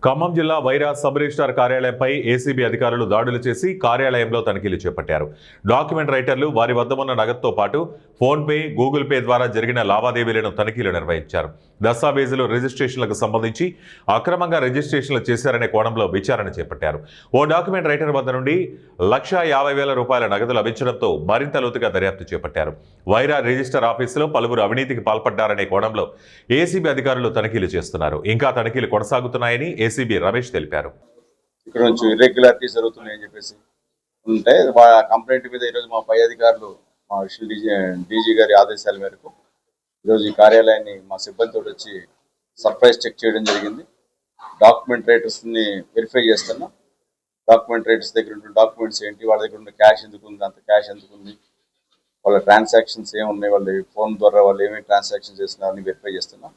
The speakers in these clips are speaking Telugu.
ఖమ్మం జిల్లా వైరా సబ్ రిజిస్ట్రార్ కార్యాలయంపై ఏసీబీ అధికారులు దాడులు చేసి కార్యాలయంలో తనిఖీలు చేపట్టారు. డాక్యుమెంట్ రైటర్లు వారి వద్ద ఉన్న నగదుతో పాటు ఫోన్పే, గూగుల్ పే ద్వారా జరిగిన లావాదేవీలను తనిఖీలు నిర్వహించారు. దస్తావేజులు, రిజిస్ట్రేషన్లకు సంబంధించి అక్రమంగా రిజిస్ట్రేషన్లు చేశారనే కోణంలో విచారణ చేపట్టారు. ఓ డాక్యుమెంట్ రైటర్ వద్ద నుండి ₹1,50,000 నగదు లభించడంతో మరింత లోతుగా దర్యాప్తు చేపట్టారు. వైరా రిజిస్టర్ ఆఫీసులో పలువురు అవినీతికి పాల్పడ్డారనే కోణంలో ఏసీబీ అధికారులు తనిఖీలు చేస్తున్నారు. ఇంకా తనిఖీలు కొనసాగుతున్నాయని ఏసీబీ రమేష్ తెలిపారు. ఇక్కడ నుంచి ఇర్రెగ్యులారిటీస్ జరుగుతున్నాయని చెప్పేసి ఉంటే కంప్లైంట్ మీద ఈరోజు మా పై అధికారులు మా డీజీ గారి ఆదేశాల మేరకు ఈరోజు ఈ కార్యాలయాన్ని మా సిబ్బందితో వచ్చి సర్ప్రైజ్ చెక్ చేయడం జరిగింది. డాక్యుమెంట్ రైటర్స్ని వెరిఫై చేస్తున్నాం. డాక్యుమెంట్ రైటర్స్ దగ్గర ఉన్న డాక్యుమెంట్స్ ఏంటి, వాళ్ళ దగ్గర ఉన్న క్యాష్ ఎందుకు ఉంది, అంత క్యాష్ ఎందుకు ఉంది, వాళ్ళ ట్రాన్సాక్షన్స్ ఏమున్నాయి, వాళ్ళ ఫోన్ ద్వారా వాళ్ళు ఏమేమి ట్రాన్సాక్షన్ చేస్తున్నారని వెరిఫై చేస్తున్నాం.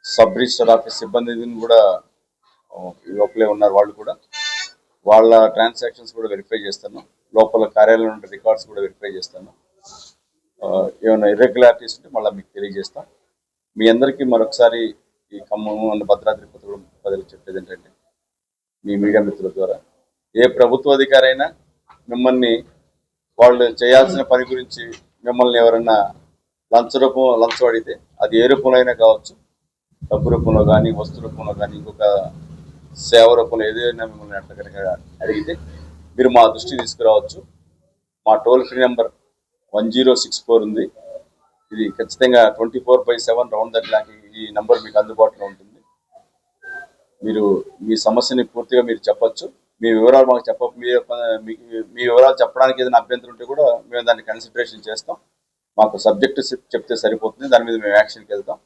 సబ్ రిజిస్టర్ ఆఫీస్ సిబ్బందిని కూడా లోపలే ఉన్నారు, వాళ్ళు కూడా వాళ్ళ ట్రాన్సాక్షన్స్ కూడా వెరిఫై చేస్తున్నాం. లోపల కార్యాలయంలో ఉండే రికార్డ్స్ కూడా వెరిఫై చేస్తున్నాం. ఏమైనా ఇర్రెగ్యులారిటీస్ ఉంటే మళ్ళీ మీకు తెలియజేస్తాం. మీ అందరికీ మరొకసారి ఈ ఖమ్మం భద్రాద్రి కొత్తగూడెం ప్రజలకు చెప్పేది ఏంటంటే, మీ మీడియా మిత్రుల ద్వారా ఏ ప్రభుత్వ అధికారి అయినా మిమ్మల్ని వాళ్ళు చేయాల్సిన పని గురించి మిమ్మల్ని ఎవరైనా లంచం అడిగితే అది ఏ రూపంలో అయినా కావచ్చు, డబ్బు రూపంలో కానీ, వస్తు రూపంలో కానీ, ఇంకొక సేవ రూపంలో ఏదైనా మిమ్మల్ని అట్లా కనుక అడిగితే మీరు మా దృష్టికి తీసుకురావచ్చు. మా టోల్ ఫ్రీ నెంబర్ 1064 ఉంది. ఇది ఖచ్చితంగా 24/7 రౌండ్ ద క్లాక్ ఈ నెంబర్ మీకు అందుబాటులో ఉంటుంది. మీరు మీ సమస్యని పూర్తిగా మీరు చెప్పచ్చు. మీ వివరాలు మాకు మీ వివరాలు చెప్పడానికి ఏదైనా అభ్యంతరం ఉంటే కూడా మేము దాన్ని కన్సిడరేషన్ చేస్తాం. మాకు సబ్జెక్ట్ చెప్తే సరిపోతుంది, దాని మీద మేము యాక్షన్కి వెళ్తాం.